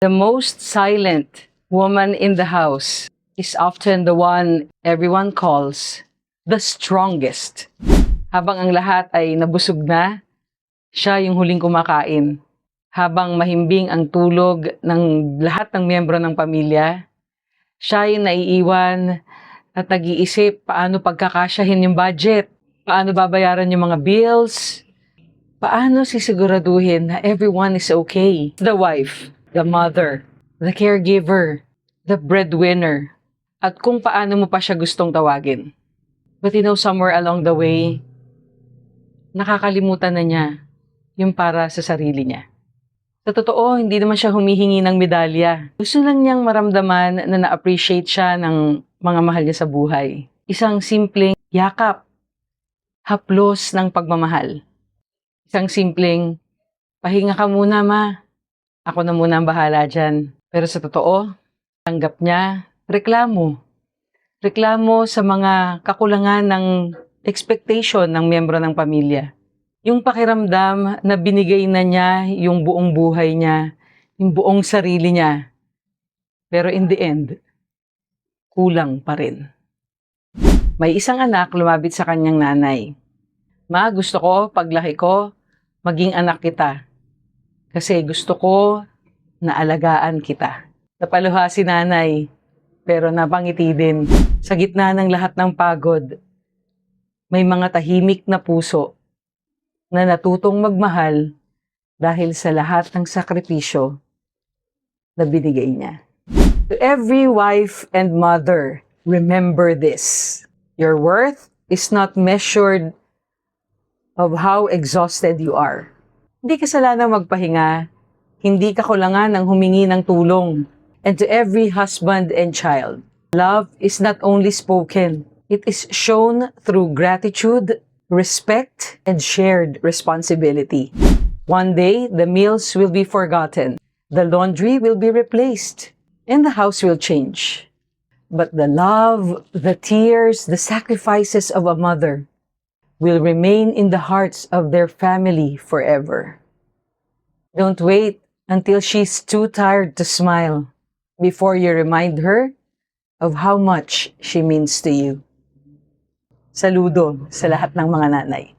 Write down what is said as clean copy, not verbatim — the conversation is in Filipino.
The most silent woman in the house is often the one everyone calls the strongest. Habang ang lahat ay nabusog na, siya yung huling kumakain. Habang mahimbing ang tulog ng lahat ng miyembro ng pamilya, siya yung naiiwan at nag-iisip paano pagkakasyahin yung budget, paano babayaran yung mga bills, paano sisiguraduhin na everyone is okay. The wife, the mother, the caregiver, the breadwinner, at kung paano mo pa siya gustong tawagin. But somewhere along the way, nakakalimutan na niya yung para sa sarili niya. Sa totoo, hindi naman siya humihingi ng medalya. Gusto lang niyang maramdaman na na-appreciate siya ng mga mahal niya sa buhay. Isang simpleng yakap, haplos ng pagmamahal. Isang simpleng, pahinga ka muna ma, ako na muna ang bahala dyan. Pero sa totoo, tanggap niya, reklamo. Reklamo sa mga kakulangan ng expectation ng miyembro ng pamilya. Yung pakiramdam na binigay na niya yung buong buhay niya, yung buong sarili niya. Pero in the end, kulang pa rin. May isang anak lumapit sa kanyang nanay. Ma, gusto ko, paglaki ko, maging anak kita. Kasi gusto ko na alagaan kita. Napaluha si nanay, pero napangiti din. Sa gitna ng lahat ng pagod, may mga tahimik na puso na natutong magmahal dahil sa lahat ng sakripisyo na binigay niya. To every wife and mother, remember this. Your worth is not measured of how exhausted you are. Hindi kasalanan magpahinga, hindi kakulangan ng humingi ng tulong. And to every husband and child, love is not only spoken, it is shown through gratitude, respect, and shared responsibility. One day, the meals will be forgotten, the laundry will be replaced, and the house will change. But the love, the tears, the sacrifices of a mother will remain in the hearts of their family forever. Don't wait until she's too tired to smile before you remind her of how much she means to you. Saludo sa lahat ng mga nanay.